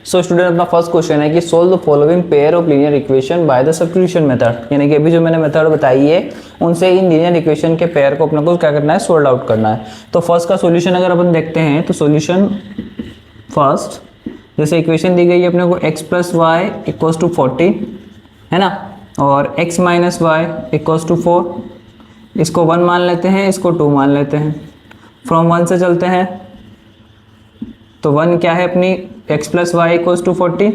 So student अपना first question है कि solve the following pair of linear equation by the substitution method, यानी कि अभी जो मैंने मेथड बताई है उनसे इन लीनियर इक्वेशन के पेयर को अपने को क्या करना है, सोल्व आउट करना है। तो फर्स्ट का सॉल्यूशन अगर अपन देखते हैं तो सॉल्यूशन फर्स्ट, जैसे इक्वेशन दी गई है अपने को x plus y equals to 14 है ना, और x minus y equals to 4, इसको 1 मान लेते हैं, इसको 2 मान लेते हैं। फ्रॉम 1 से चलते हैं तो 1 क्या है अपनी x plus y equals to 14,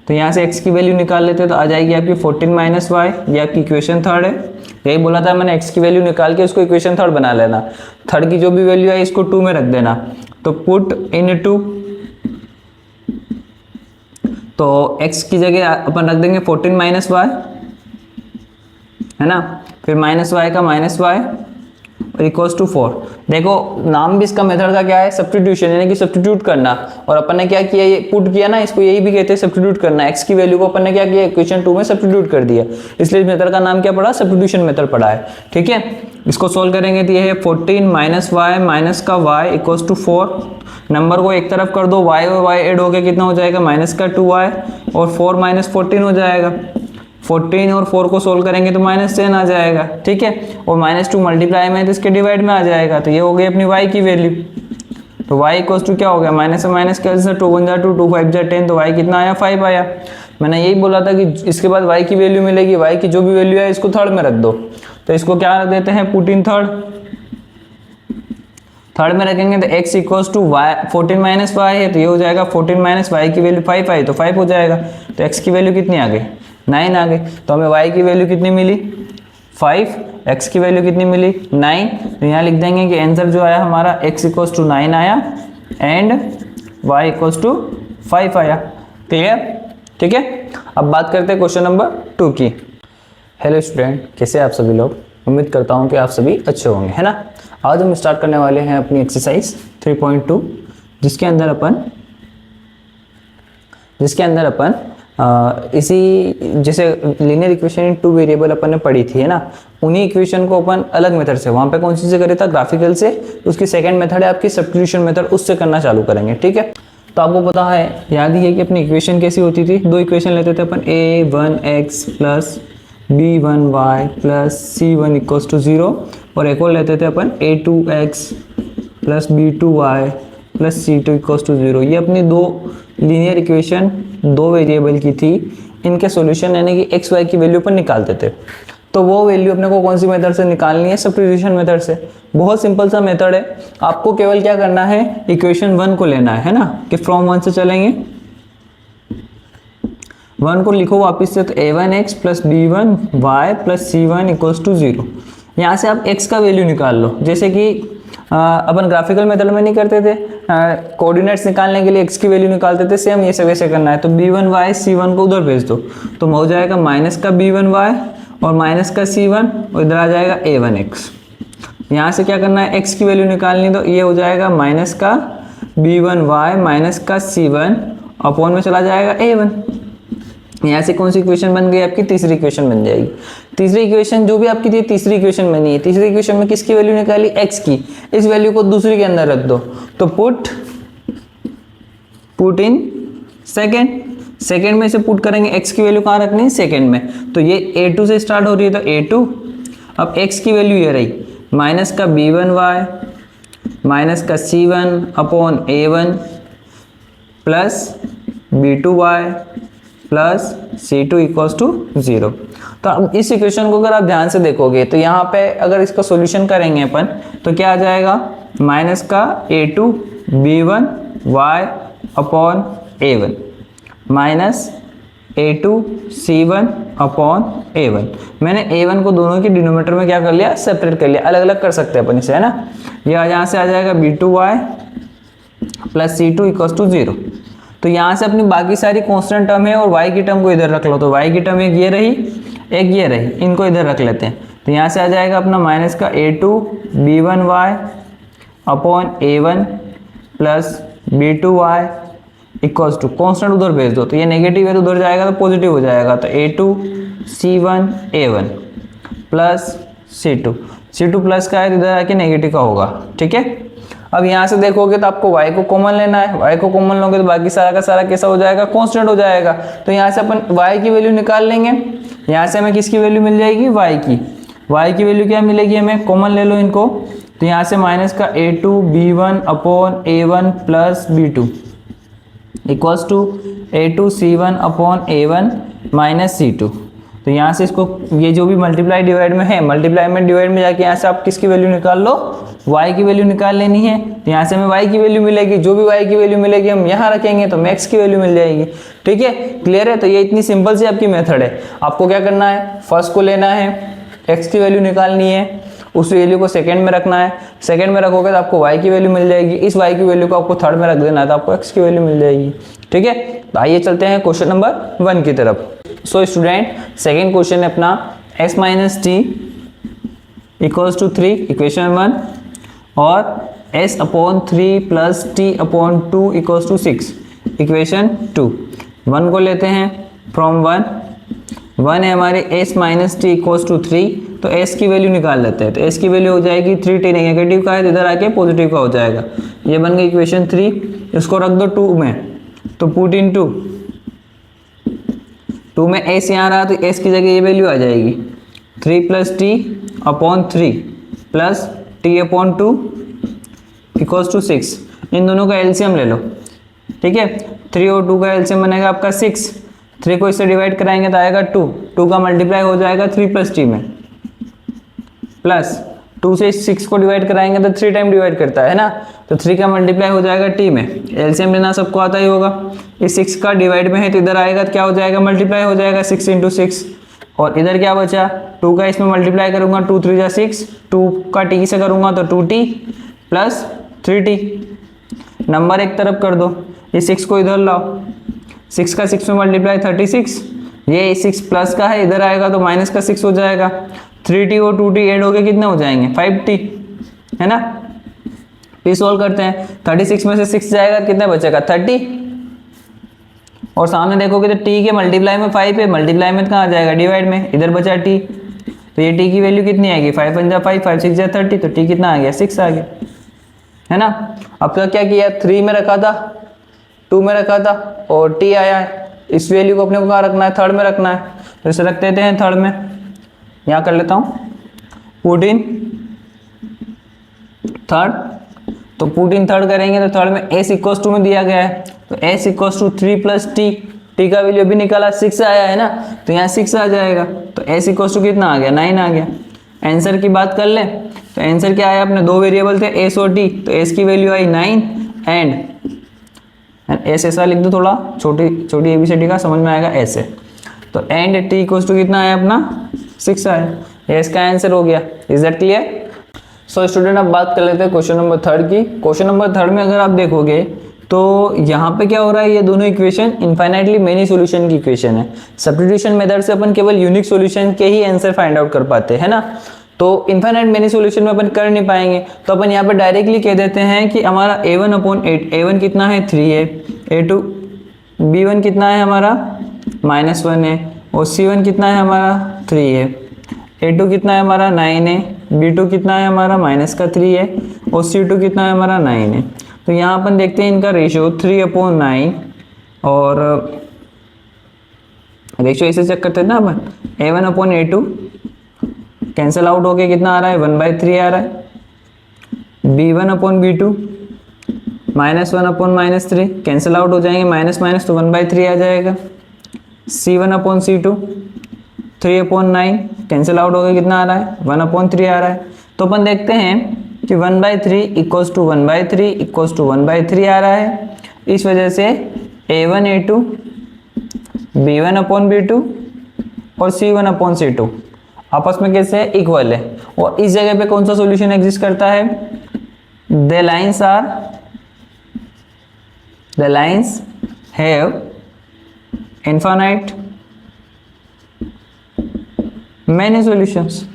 तो यहाँ से x की वैल्यू निकाल लेते हैं तो आ जाएगी आपकी 14 माइनस वाई, ये आपकी इक्वेशन थर्ड है। यही बोला था मैंने, x की वैल्यू निकाल के उसको इक्वेशन थर्ड बना लेना, थर्ड की जो भी वैल्यू है इसको 2 में रख देना। तो पुट इन 2, तो x की जगह अपन रख देंगे 14 माइनस वाई है ना, फिर माइनस वाई का माइनस वाई और इक्वल्स टू 4। देखो नाम भी इसका मेथड का क्या है, सब्स्टिट्यूशन, यानी कि सब्स्टिट्यूट करना। और अपन ने क्या किया, ये पुट किया ना, इसको यही भी कहते हैं सब्स्टिट्यूट करना। x की वैल्यू को अपन ने क्या किया, इक्वेशन 2 में सब्स्टिट्यूट कर दिया, इसलिए इस मेथड का नाम क्या पड़ा, सब्स्टिट्यूशन मेथड पड़ा है। ठीक है, इसको सोल्व करेंगे तो ये है 14 माइनस वाई माइनस का वाई इक्वल्स टू 4। नंबर को एक तरफ कर दो, y और y ऐड होकर कितना हो जाएगा, माइनस का 2y और 4 माइनस 14 हो जाएगा। 14 और 4 को सोल्व करेंगे तो -10 आ जाएगा। ठीक है, और -2 मल्टीप्लाई में तो इसके डिवाइड में आ जाएगा, तो ये हो गई अपनी y की वैल्यू। तो y इक्वल्स टू क्या हो गया, माइनस से माइनस कैंसिल, 2 1 जा 2, 2 5 जा 10, तो y कितना आया, 5 आया। मैंने यही बोला था कि इसके बाद y की वैल्यू मिलेगी, y की जो भी वैल्यू है इसको थर्ड में रख दो। तो इसको क्या रख देते हैं, पुट इन थर्ड में रखेंगे तो x equals to y 14 minus y है, तो ये हो जाएगा 14 माइनस वाई की वैल्यू 5 आई, तो 5 हो जाएगा। तो x की वैल्यू कितनी आ गई, 9 आ गई। तो हमें y की वैल्यू कितनी मिली, 5, x की वैल्यू कितनी मिली, 9। तो यहाँ लिख देंगे कि आंसर जो आया हमारा x इक्वल्स टू 9 आया एंड y इक्वल्स टू 5 आया। क्लियर, ठीक है। अब बात करते हैं क्वेश्चन नंबर 2 की। हेलो स्टूडेंट, कैसे आप सभी लोग, उम्मीद करता हूँ कि आप सभी अच्छे होंगे, है ना। आज हम स्टार्ट करने वाले हैं अपनी एक्सरसाइज 3.2, जिसके अंदर अपन इसी जैसे लीनियर इक्वेशन इन 2 वेरिएबल अपन ने पढ़ी थी, है ना, उन्हीं इक्वेशन को अपन अलग मेथड से, वहाँ पे कौन सी से करे था, ग्राफिकल से, उसकी सेकंड मेथड है आपकी सब्स्टिट्यूशन मेथड, उससे करना चालू करेंगे। ठीक है, तो आपको पता है, याद ही है कि अपनी इक्वेशन कैसी होती थी, 2 इक्वेशन लेते थे अपन, a1x plus b1y plus c1 equals to 0, और एक और लेते थे अपन a2x plus b2y plus c2 equals to 0। ये अपनी 2 लीनियर इक्वेशन 2 वेरिएबल की थी, इनके सॉल्यूशन यानी कि x y की वैल्यू पर निकालते थे। तो वो वैल्यू अपने को कौन सी मेथड से निकालनी है, सब्स्टिट्यूशन मेथड से। बहुत सिंपल सा मेथड है, आपको केवल क्या करना है, इक्वेशन 1 को लेना है ना, कि फ्रॉम 1 से चलेंगे, 1 को लिखो वापस से, तो a1x plus b1y plus c1 equals to 0। यहाँ से आप x का वैल्यू निकाल लो, जैसे कि अपन ग्राफिकल मेथड में नहीं करते थे, कोऑर्डिनेट्स निकालने के लिए x की वैल्यू निकालते थे, सेम ये सब वैसे करना है। तो b1y c1 को उधर भेज दो, तो हो जाएगा माइनस का b1y और माइनस का c1, और इधर आ जाएगा a1x। यहाँ से क्या करना है, x की वैल्यू निकालनी, तो ये हो जाएगा माइनस का b1y माइनस का c1 अपॉन में चला जाएगा a1। यहाँ से कौन सी इक्वेशन बन गई आपकी, तीसरी इक्वेशन बन जाएगी। तीसरी इक्वेशन जो भी आपकी थी, तीसरी इक्वेशन बनी है, तीसरी इक्वेशन में किसकी वैल्यू निकाली, x की, इस वैल्यू को दूसरी के अंदर रख दो। तो पुट इन सेकेंड में से पुट करेंगे, x की वैल्यू कहाँ रखनी है, सेकेंड में। तो ये a2 से स्टार्ट हो रही है, तो a2, अब x की वैल्यू ये रही, माइनस का b1y माइनस का c1 upon a1 plus b2y plus c2 equals to 0। तो अब इस इक्वेशन को अगर आप ध्यान से देखोगे तो यहाँ पे अगर इसका सॉल्यूशन करेंगे अपन, तो क्या आ जाएगा, माइनस का a2 b1y upon a1 minus a2 c1 upon a1। मैंने a1 को दोनों के डिनोमिनेटर में क्या कर लिया, सेपरेट कर लिया, अलग अलग कर सकते हैं अपन इसे, है ना। यह यहाँ से आ जाएगा b2y plus c2 equals to 0। तो यहाँ से अपनी बाकी सारी कांस्टेंट टर्म है और y की टर्म को इधर रख लो, तो y की टर्म एक ये रही, एक ये रही, इनको इधर रख लेते हैं। तो यहाँ से आ जाएगा अपना माइनस का a2 b1y upon a1 plus b2y equals to, constant उधर भेज दो, तो ये नेगेटिव है तो उधर जाएगा तो पॉजिटिव हो जाएगा। तो a2 c1 a1 plus c2 plus का है तो इधर आके नेगेटिव का होगा। ठीक है, अब यहाँ से देखोगे तो आपको y को कॉमन लेना है, y को कॉमन लोगे तो बाकी सारा का सारा कैसा हो जाएगा, कांस्टेंट हो जाएगा। तो यहाँ से अपन y की वैल्यू निकाल लेंगे। यहाँ से हमें किसकी वैल्यू मिल जाएगी, y की वैल्यू क्या मिलेगी हमें, कॉमन ले लो इनको। तो यहाँ से माइनस का a2 b1 upon a1 plus b2 equals to a2 c1 upon a1 minus c2। तो यहाँ से इसको ये जो भी मल्टीप्लाई डिवाइड में है, मल्टीप्लाई में डिवाइड में जाके यहाँ से आप किसकी वैल्यू निकाल लो, y की वैल्यू निकाल लेनी है। तो यहाँ से हमें y की वैल्यू मिलेगी, जो भी y की वैल्यू मिलेगी हम यहाँ रखेंगे तो x की वैल्यू मिल जाएगी। ठीक है, क्लियर है। तो ये इतनी सिंपल सी आपकी मेथड है। आपको क्या करना है, फर्स्ट को लेना है, x की वैल्यू निकालनी है, उस वैल्यू को सेकंड में रखना है, सेकंड में रखोगे तो आपको y की वैल्यू मिल जाएगी, इस y की वैल्यू को आपको थर्ड में रख देना है तो आपको x की वैल्यू मिल जाएगी। ठीक है, तो आइए चलते हैं क्वेश्चन नंबर 1 की तरफ। सो स्टूडेंट सेकंड क्वेश्चन है अपना x minus T equals to 3 equation 1 और s upon 3 plus T upon 2 equals to 6 equation 2। 1 को लेते हैं फ्रॉम 1 है हमारे s minus T equals to 3, तो s की वैल्यू निकाल लेते हैं। तो s की वैल्यू हो जाएगी 3t, नेगेटिव का है तो इधर आके पॉजिटिव का हो जाएगा। ये बन गई इक्वेशन 3। इसको रख दो 2 में, तो पुट इन 2 में s यहाँ रहा तो s की जगह ये वैल्यू आ जाएगी 3 plus T upon 3 plus T upon 2 equals to 6। इन दोनों का एलसीएम ले लो। ठीक है, 3 और 2 का एलसीएम बनेगा आपका 6। 3 को इससे डिवाइड कराएंगे तो आएगा 2 का मल्टीप्लाई हो जाएगा 3 प्लस टी में, प्लस 2 से 6 को डिवाइड कराएंगे तो 3 टाइम डिवाइड करता है ना, तो 3 का मल्टीप्लाई हो जाएगा टी में। एलसीएम लेना सबको आता ही होगा। इस 6 का डिवाइड में है तो इधर आएगा तो क्या हो जाएगा, मल्टीप्लाई हो जाएगा 6 इंटू 6। और इधर क्या बचा, 2 का इसमें मल्टीप्लाई करूंगा 2 3 जा 6, 2 का टी से करूंगा तो 2t प्लस 3t। नंबर एक तरफ कर दो, ये 6 को इधर लाओ, 6 का 6 में मल्टीप्लाई 36, ये 6 प्लस का है, इधर आएगा तो माइनस का 6 हो जाएगा। 3t और 2t ऐड हो गए कितने हो जाएंगे, 5t, है ना। फिर सॉल्व करते हैं, 36 में से 6 जाएगा कितने बचेगा, 30। और सामने देखोगे तो t के मल्टीप्लाई में 5 है, मल्टीप्लाई में कहाँ आ जाएगा, डिवाइड में, इधर बचा t। तो ये t की वैल्यू कितनी आएगी, 5 1 जा 5, 5 6 जा 30, तो t कितना आ गया, 6 आ गया, है ना। अब तो क्या किया, 3 में रखा था, 2 में रखा था और t आया है। इस वैल्यू को अपने को कहाँ रखना है, थर्ड में रखना है, तो इसे रख देते हैं थर्ड में। यहाँ कर लेता हूँ पुट इन थर्ड, तो पुट इन थर्ड करेंगे तो थर्ड में s इक्वल्स टू में दिया गया है, तो s equals to 3 plus t का वैल्यू भी निकाला 6 आया है ना, तो यहाँ 6 आ जाएगा। तो s इक्वल्स टू कितना आ गया, 9 आ गया। आंसर की बात कर ले तो आंसर क्या आया, अपने दो वेरिएबल थे s और t, तो s की वैल्यू आई 9 एंड s ऐसा लिख दो, थोड़ा छोटी छोटी एबीसीडी का समझ में आएगा ऐसे। तो एंड t इक्वल्स टू कितना आया अपना, 6 आया। ये इसका आंसर हो गया। Is that clear. So student अब बात कर लेते हैं क्वेश्चन नंबर 3 की। क्वेश्चन नंबर 3 में अगर आप देखोगे तो यहाँ पे क्या हो रहा है, ये दोनों इक्वेशन इनफाइनाइटली मेनी सॉल्यूशन की इक्वेशन है। सब्स्टिट्यूशन मेथड से अपन केवल यूनिक सॉल्यूशन के ही आंसर फाइंड आउट कर पाते हैं ना, तो इनफाइनाइट मेनी सॉल्यूशन में अपन कर नहीं पाएंगे। तो अपन यहाँ पे डायरेक्टली कह देते हैं कि हमारा a1 अपॉन 8, a1 कितना है 3 है, a2 b1 कितना है हमारा -1 है, और c1 कितना है हमारा 3 है, a2 कितना है हमारा 9 है, b2 कितना है हमारा -3 है, और c2 कितना है हमारा 9 है। तो यहाँ अपन देखते हैं इनका रेशियो 3/9, और रेशियो ऐसे चेक करते हैं ना अपन, a1 upon a2 cancel out होके कितना आ रहा है, 1/3 आ रहा है, b1 upon b2 -1 upon -3 cancel out हो जाएंगे, माइनस माइनस तो 1/3 आ जाएगा, c1 upon c2 3/9 cancel out होकर कितना आ रहा है, 1/3 आ रहा है। तो अपन देखते हैं कि 1/3 इक्वल्स टू 1/3 इक्वल्स टू 1/3 आ रहा है। इस वजह से a1 a2 b1 upon b2 और c1 अपॉन c2 आपस में कैसे इक्वल है। और इस जगह पे कौन सा सॉल्यूशन एग्जिस्ट करता है, the lines have infinite many solutions.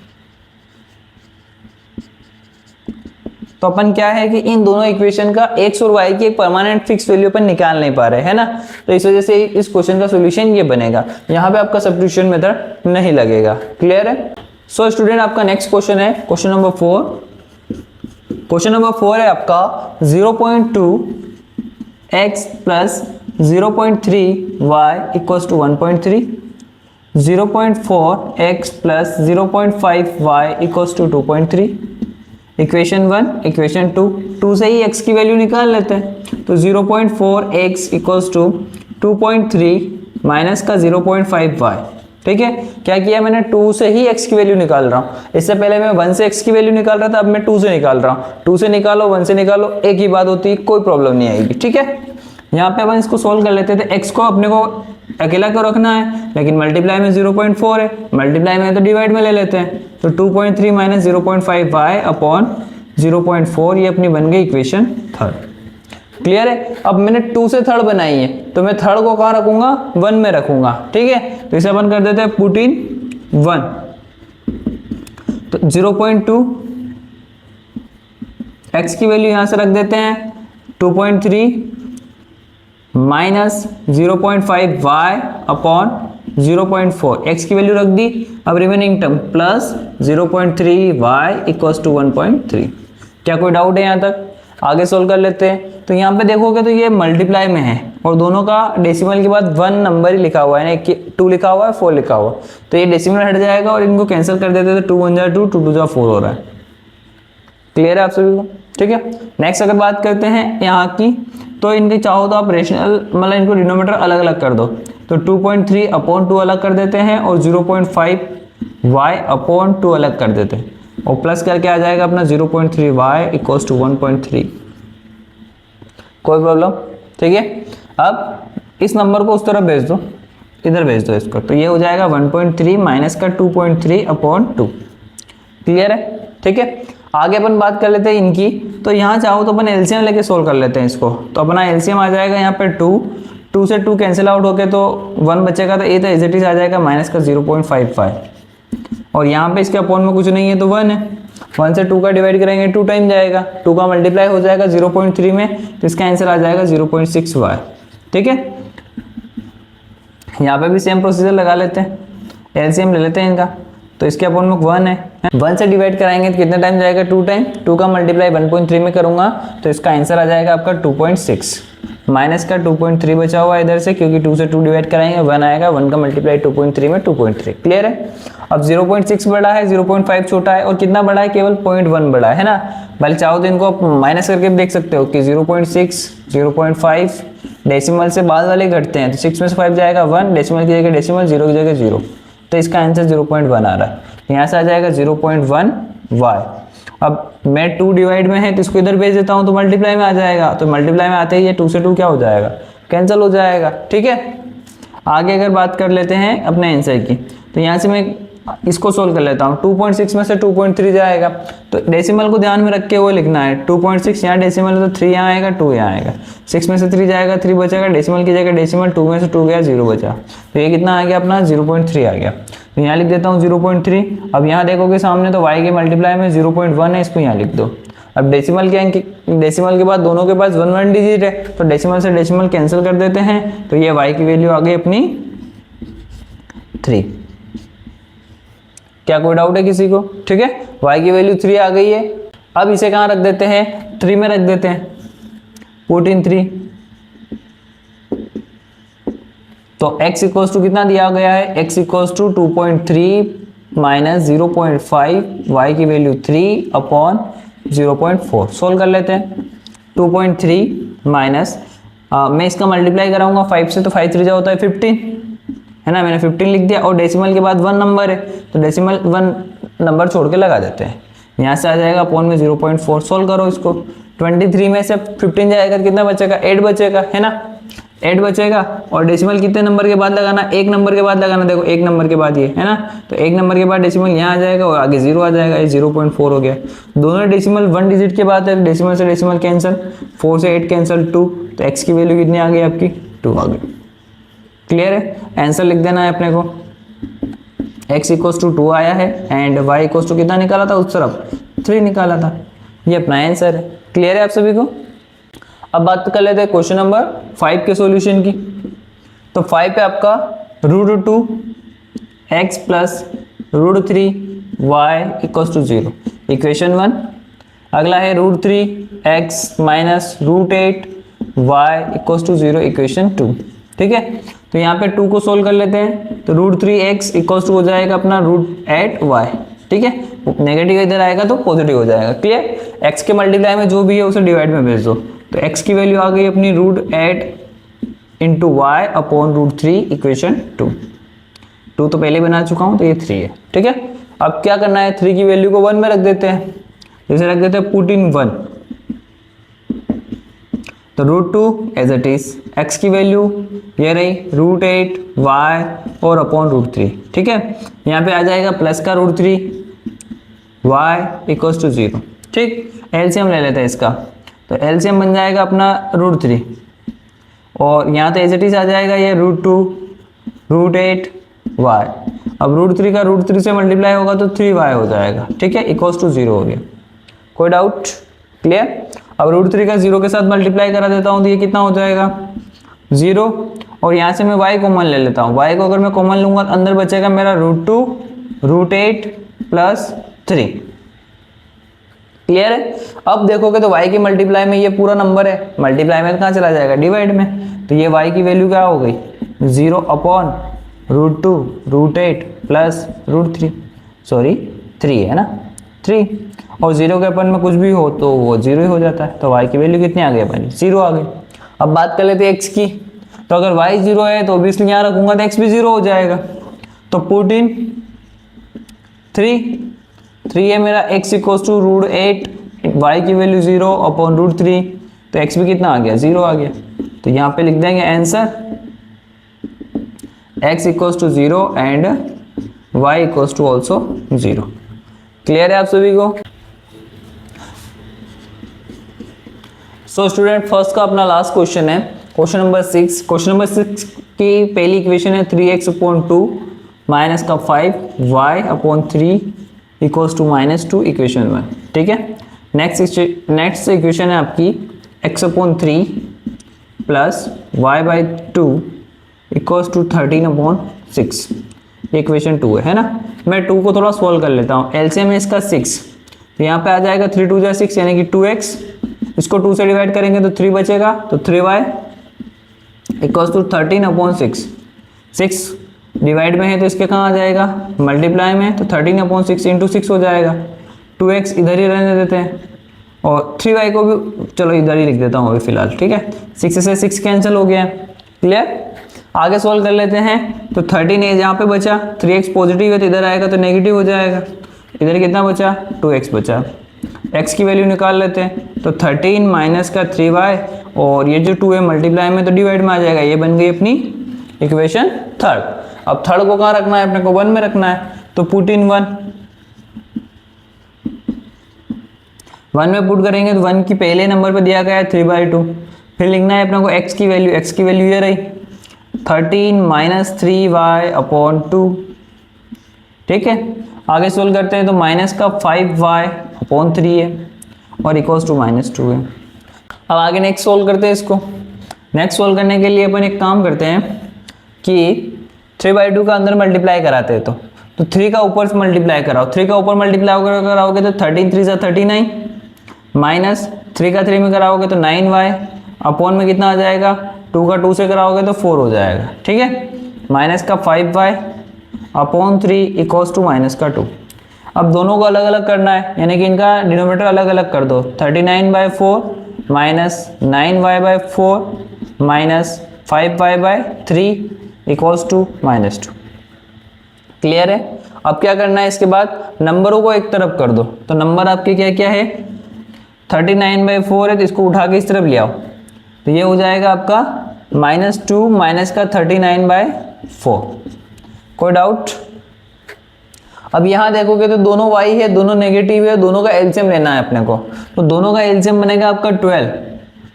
तो अपन क्या है कि इन दोनों इक्वेशन का x और y की एक परमानेंट फिक्स वैल्यू अपन निकाल नहीं पा रहे है ना, तो इस वजह से इस क्वेश्चन का सॉल्यूशन ये बनेगा। यहाँ पे आपका सब्स्टिट्यूशन मेथड नहीं लगेगा। क्लियर है। सो स्टूडेंट आपका नेक्स्ट क्वेश्चन है क्वेश्चन नंबर 4। क्वेश्चन नंबर 4 है आपका 0.2 x plus 0.3 y equals to 1.3, 0.4 x plus 0.5 y equals to 2.3। Equation 1, equation 2 से ही x की वैल्यू निकाल लेते हैं। तो 0.4 x इक्वल्स टू 2.3 माइनस का 0.5 y। ठीक है, क्या किया मैंने, 2 से ही x की वैल्यू निकाल रहा हूँ। इससे पहले मैं 1 से x की वैल्यू निकाल रहा था, अब मैं 2 से निकाल रहा हूँ। 2 से निकालो 1 से निकालो, एक ही बात होती है, कोई प्रॉब्लम नहीं आएगी। ठीक है, यहाँ पे अपन इसको सोल्व कर लेते थे। x को अपने को अकेला क्यों रखना है, लेकिन मल्टीप्लाई में 0.4 है, मल्टीप्लाई में तो डिवाइड में ले लेते हैं। तो 2.3 माइनस 0.5 y अपॉन 0.4, ये अपनी बन गई इक्वेशन 3। क्लियर है। अब मैंने 2 से 3rd बनाई है, तो मैं 3rd को कहाँ रखूंगा, 1 में रखूंगा। ठीक है, तो इसे अपन कर देते हैं पुट इन 1। तो 0.2 x की वैल्यू यहां से रख देते हैं 2.3 माइनस 0.5 y अपॉन 0.4, x की वैल्यू रख दी। अब remaining term plus 0.3 y equals to 1.3। क्या कोई डाउट है यहाँ तक? आगे सोल्व कर लेते हैं। तो यहाँ पे देखोगे तो ये मल्टीप्लाई में है और दोनों का डेसिमल के बाद 1 नंबर ही लिखा हुआ है, ना 2 लिखा हुआ है, 4 लिखा हुआ है। तो ये डेसिमल हट जाएगा और इनको कैंसिल कर देते, तो 2 1 जा 2, 2 2 जा 4 हो रहा है। क्लियर है आप सभी को? ठीक है, नेक्स्ट अगर बात करते हैं यहाँ की, तो इनके चाहो तो आप रेशनल मतलब इनको डिनोमिनेटर अलग अलग कर दो। तो 2.3 अपॉन 2 अलग कर देते हैं और 0.5 y अपॉन 2 अलग कर देते हैं और प्लस करके आ जाएगा अपना 0.3 y इक्वल्स टू 1.3। कोई प्रॉब्लम? ठीक है, अब इस नंबर को उस तरफ भेज दो, इधर भेज दो इसको, तो ये हो जाएगा 1.3 माइनस का 2.3 अपॉन 2। क्लियर है? ठीक है, आगे अपन बात कर लेते हैं इनकी। तो यहाँ चाहो तो अपन एलसीएम लेके सोल्व कर लेते हैं इसको। तो अपना एलसीएम आ जाएगा यहाँ पे 2 से 2 कैंसिल आउट होके तो 1 बचेगा, तो ये तो एज इट इज आ जाएगा माइनस का 0.55 और यहाँ पे इसके अपॉन में कुछ नहीं है तो 1 है। 1 से 2 का डिवाइड करेंगे 2 टाइम जाएगा, 2 का मल्टीप्लाई हो जाएगा 0.3 में, तो इसका आंसर आ जाएगा 0.6 y। ठीक है, यहाँ पे भी सेम प्रोसीजर लगा लेते हैं, एलसीएम ले लेते हैं इनका। तो इसके अपॉन में 1 है, 1 से डिवाइड कराएंगे तो कितना टाइम जाएगा, 2 टाइम। 2 का मल्टीप्लाई 1.3 में करूंगा तो इसका आंसर आ जाएगा आपका 2.6 माइनस का 2.3 बचा हुआ इधर से, क्योंकि 2 से 2 डिवाइड कराएंगे 1 आएगा, 1 का मल्टीप्लाई 2.3 में 2.3। क्लियर है? अब 0.6 बड़ा है, 0.5 छोटा है और कितना बड़ा है, केवल 0.1 बड़ा है ना। भले चाहो तो इनको आप माइनस करके देख सकते हो कि 0.6 0.5 डेसिमल से बाद वाले घटते हैं, तो 6 में से 5 जाएगा 1, डेसिमल की जगह डेसिमल, 0 की जगह 0, तो इसका आंसर 0.1 आ रहा है। यहाँ से आ जाएगा 0.1 y। अब मैं 2 डिवाइड में है तो इसको इधर भेज देता हूँ तो मल्टीप्लाई में आ जाएगा, तो मल्टीप्लाई में आते ही ये 2 से 2 क्या हो जाएगा, कैंसिल हो जाएगा। ठीक है, आगे अगर बात कर लेते हैं अपने आंसर की, तो यहाँ से मैं इसको सोल्व कर लेता हूँ। 2.6 में से 2.3 जाएगा, तो डेसिमल को ध्यान में रख के वो लिखना है। 2.6 यहाँ डेसिमल है तो 3 यहाँ आएगा, 2 यहाँ आएगा, 6 में से 3 जाएगा, 3 बचेगा, डेसिमल की जगह डेसिमल, 2 में से 2 गया, 0 बचा, तो ये कितना आ गया अपना 0.3 आ गया। तो यहाँ लिख देता हूँ 0.3। अब यहाँ देखोगे सामने तो y के मल्टीप्लाई में 0.1 है, इसको यहाँ लिख दो। अब डेसिमल के बाद दोनों के पास 1 1 डिजिट है, तो डेसिमल से डेसिमल कैंसिल कर देते हैं, तो ये y की वैल्यू आ गई अपनी 3। क्या कोई डाउट है किसी को? ठीक है, y की वैल्यू 3 आ गई है। अब इसे कहाँ रख देते हैं, 3 में रख देते हैं, पुट इन 3। तो x इक्वल्स टू कितना दिया गया है, x equals to 2.3 minus 0.5, y की वैल्यू 3 अपॉन 0.4। सोल्व कर लेते हैं। 2.3 माइनस मैं इसका मल्टीप्लाई कराऊंगा 5 से, तो 5 3 होता है 15, है ना, मैंने 15 लिख दिया। और डेसिमल के बाद 1 नंबर है, तो डेसिमल 1 नंबर छोड़ के लगा देते हैं। यहाँ से आ जाएगा अपॉन में 0.4। सोल्व करो इसको। 23 में से 15 जाएगा, कितना बचेगा, 8 बचेगा, है ना, 8 बचेगा। और डेसिमल कितने नंबर के बाद लगाना, 1 नंबर के बाद लगाना। देखो 1 नंबर के बाद ये है ना, तो 1 नंबर के बाद डेसिमल यहाँ आ जाएगा और आगे 0 आ जाएगा, ये 0.4 हो गया। दोनों डेसिमल 1 डिजिट के बाद है, डेसिमल से डेसिमल कैंसिल, 4 से 8 कैंसिल 2, तो x की वैल्यू कितनी आ गई आपकी, 2 आ गई। क्लियर है? आंसर लिख देना है अपने को। x इक्वल्स टू 2 आया है एंड y इक्वल्स टू कितना निकाला था, उस तरफ 3 निकाला था। ये अपना आंसर है। क्लियर है आप सभी को? अब बात कर लेते हैं क्वेश्चन नंबर 5 के सॉल्यूशन की। तो 5 पे आपका √2 x plus √3 y equals to 0। Equation 1, अगला है √3x minus √8y equals to 0 equation 2। ठीक है, तो यहाँ पे 2 को सोल्व कर लेते हैं, तो √3x इक्वल्स टू हो जाएगा अपना √8y। ठीक है, नेगेटिव इधर आएगा तो पॉजिटिव हो जाएगा। क्लियर, x के मल्टीप्लाई में जो भी है उसे डिवाइड में भेज दो, तो x की वैल्यू आ गई अपनी √8 इंटू वाई अपॉन √3 इक्वेशन 2। 2 तो पहले बना चुका हूँ, तो ये 3 है। ठीक है, अब क्या करना है, 3 की वैल्यू को 1 में रख देते हैं, जैसे रख देते हैं पुट इन 1, तो √2 एज इट इज, x की वैल्यू ये रही √8y और अपॉन √3। ठीक है, यहाँ पे आ जाएगा प्लस का √3y इक्वल्स टू 0। ठीक, एलसीएम ले लेते हैं इसका, तो एलसीएम बन जाएगा अपना √3 और यहाँ तो एज इट इज आ जाएगा ये √2 √8y। अब √3 का √3 से मल्टीप्लाई होगा तो 3y हो जाएगा। ठीक है, इक्वल्स टू 0 हो गया। कोई डाउट? क्लियर। अब √3 का 0 के साथ मल्टीप्लाई करा देता हूँ तो ये कितना हो जाएगा 0, और यहाँ से मैं y कॉमन ले लेता हूँ। y को अगर मैं कॉमन लूंगा तो अंदर बचेगा मेरा √2 √8 प्लस 3। क्लियर है। अब देखोगे तो y की मल्टीप्लाई में ये पूरा नंबर है, मल्टीप्लाई में कहाँ चला जाएगा, डिवाइड में, तो ये y की वैल्यू क्या हो गई 0 अपॉन √2 √8 प्लस √3, सॉरी 3 है ना, 3, और 0 के अपन में कुछ भी हो तो वो 0 ही हो जाता है, तो y की वैल्यू कितनी आ गई अपनी 0 आ गई। अब बात कर लेते हैं x की, तो अगर y 0 है तो ऑब्वियसली यहाँ रखूंगा तो x भी 0 हो जाएगा, तो पुट इन 3 है मेरा, x इक्वल्स टू √8, y की वैल्यू 0 अपॉन √3, तो x भी कितना आ गया 0 आ गया, तो यहाँ पे लिख देंगे answer x equals to 0 and y equals to also 0। Clear है आप सभी को? सो स्टूडेंट, फर्स्ट का अपना लास्ट क्वेश्चन है, क्वेश्चन नंबर 6। क्वेश्चन नंबर 6 की पहली इक्वेशन है 3x अपॉन 2 माइनस का 5y upon 3 equals to -2 equation 1। ठीक है, नेक्स्ट इक्वेशन है आपकी x upon 3 plus y by 2 equals to 13 upon 6, equation 2 है ना। मैं 2 को थोड़ा सोल्व कर लेता हूँ, एलसीएम है इसका 6, तो यहाँ पे आ जाएगा 3 2 6 यानी कि 2x, इसको 2 से डिवाइड करेंगे तो 3 बचेगा, तो 3y equals to 13 upon 6। 6 divide में है तो इसके कहाँ आ जाएगा, मल्टीप्लाई में, तो 13 अपॉन 6 इंटू 6 हो जाएगा। 2x इधर ही रहने देते हैं और 3y को भी चलो इधर ही लिख देता हूँ अभी फिलहाल। ठीक है, 6 से 6 कैंसिल हो गया। क्लियर, आगे सोल्व कर लेते हैं, तो 13 है यहाँ पे बचा, 3x पॉजिटिव है तो इधर आएगा तो नेगेटिव हो जाएगा, इधर कितना बचा 2x बचा। x की वैल्यू निकाल लेते हैं, तो 13 माइनस का 3y और ये जो 2 है मल्टीप्लाई में तो डिवाइड में आ जाएगा, ये बन गई अपनी इक्वेशन 3। अब 3 को कहाँ रखना है अपने को, 1 में रखना है, तो पुट इन 1 में पुट करेंगे तो 1 की पहले नंबर पे दिया गया है 3/2, फिर लिखना है अपने को x की वैल्यू ये रही 13 माइनस 3y अपॉन 2। ठीक है, आगे सोल्व करते हैं तो माइनस का 5y अपॉन 3 है और इक्वल्स टू -2 है। अब आगे नेक्स्ट सोल्व करते हैं इसको। नेक्स्ट सोल्व करने के लिए अपन एक काम करते हैं कि 3/2 का अंदर मल्टीप्लाई कराते हैं, तो 3 का ऊपर से मल्टीप्लाई कराओ, 3 का ऊपर मल्टीप्लाई कराओगे तो 13 3 39 माइनस 3 का 3 में कराओगे तो 9y अपॉन में कितना आ जाएगा, 2 का 2 से कराओगे तो 4 हो जाएगा। ठीक है, माइनस का 5y upon 3 equals to minus का 2। अब दोनों को अलग अलग करना है, यानी कि इनका डिनोमिनेटर अलग अलग कर दो, 39/4 minus 9y/4 minus 5y/3 equals to -2। Clear है। अब क्या करना है, इसके बाद नंबरों को एक तरफ कर दो, तो नंबर आपके क्या क्या है 39/4 है, तो इसको उठा के इस तरफ ले आओ, तो ये हो जाएगा आपका -2 माइनस का 39/4। कोई डाउट? अब यहाँ देखोगे तो दोनों y है, दोनों नेगेटिव है, दोनों का एलसीएम लेना है अपने को, तो दोनों का एलसीएम बनेगा आपका 12।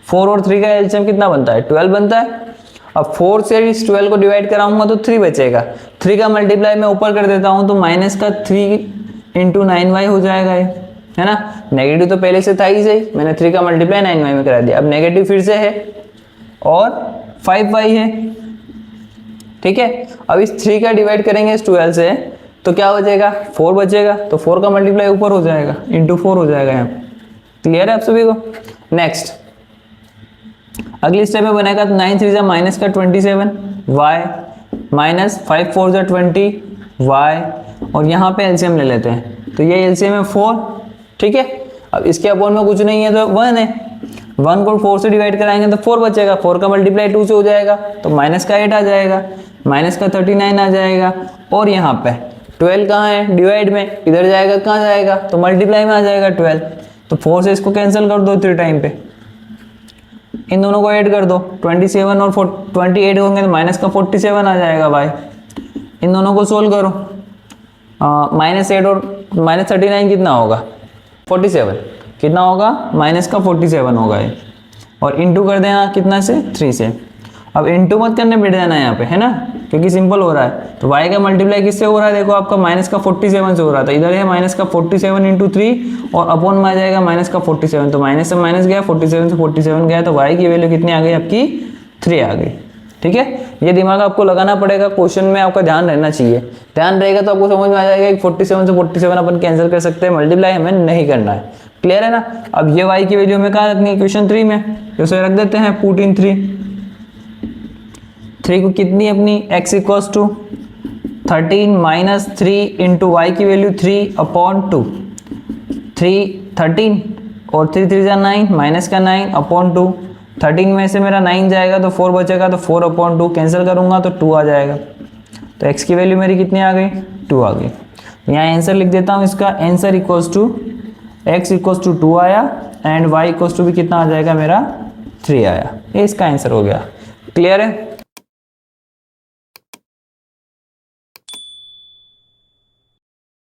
4 और 3 का एलसीएम कितना बनता है 12 बनता है। अब 4 से इस 12 को डिवाइड कराऊंगा तो 3 बचेगा, 3 का मल्टीप्लाई मैं ऊपर कर देता हूँ तो माइनस का 3 इंटू 9y हो जाएगा, ये है ना। नेगेटिव तो पहले से था ही सही, मैंने 3 का मल्टीप्लाई 9y में करा दिया, अब नेगेटिव फिर से है और 5y है। ठीक है, अब इस 3 का डिवाइड करेंगे इस 12 से तो क्या बचेगा 4 बचेगा, तो 4 का मल्टीप्लाई ऊपर हो जाएगा इंटू 4 हो जाएगा यहाँ, क्लियर है आप सभी को? नेक्स्ट अगली स्टेप में बनेगा 9 3 माइनस का 27 y माइनस 5 4 20 y, और यहाँ पे एलसीएम ले लेते हैं, तो ये एलसीएम है 4, ठीक है। अब इसके अपॉन में कुछ नहीं है तो 1 है, 1 को 4 से डिवाइड कराएंगे तो 4 बचेगा, 4 का मल्टीप्लाई 2 से हो जाएगा तो माइनस का 8 आ जाएगा, माइनस का 39 आ जाएगा, और यहाँ पे 12 कहाँ है डिवाइड में, इधर जाएगा कहाँ जाएगा तो मल्टीप्लाई में आ जाएगा 12, तो 4 से इसको कैंसिल कर दो 3 टाइम पे, इन दोनों को ऐड कर दो, 27 और 28 होंगे तो माइनस का 47 आ जाएगा भाई। इन दोनों को सोल्व करो, -8 और -39 कितना होगा 47, कितना होगा माइनस का 47 होगा ये, और इंटू कर देना कितना से 3 से। अब इंटू मत करने बैठ जाना यहाँ पे, है ना, क्योंकि सिंपल हो रहा है। तो y का मल्टीप्लाई किससे हो रहा है, देखो आपका माइनस का 47 से हो रहा था, इधर है माइनस का 47 इंटू 3 और अपॉन में आ जाएगा माइनस का 47, तो माइनस से माइनस गया, 47 से 47 गया, तो y की वैल्यू कितनी आ गई आपकी 3 आ गई, ठीक है। ये दिमाग आपको लगाना पड़ेगा, क्वेश्चन में आपका ध्यान रहना चाहिए, ध्यान रहेगा तो आपको समझ में आ जाएगा कि 47 से 47 अपन कैंसिल कर सकते हैं, मल्टीप्लाई हमें नहीं करना है, क्लियर है ना। अब ये y की वैल्यू हमें कहाँ रखनी है क्वेश्चन 3 में, तो उसे रख देते हैं पुट इन 3 को कितनी अपनी x equals to 13 minus 3 into y की वैल्यू 3 अपॉन 2, 13 और 3 3 9 माइनस का 9 अपॉन 2, 13 में से मेरा 9 जाएगा तो 4 बचेगा, तो 4 अपॉन 2 कैंसिल करूंगा तो 2 आ जाएगा, तो x की वैल्यू मेरी कितनी आ गई 2 आ गई। यहाँ आंसर लिख देता हूँ, इसका answer equals to x equals to 2 आया एंड y इक्वल्स टू भी कितना आ जाएगा मेरा 3 आया, ये इसका आंसर हो गया, क्लियर है।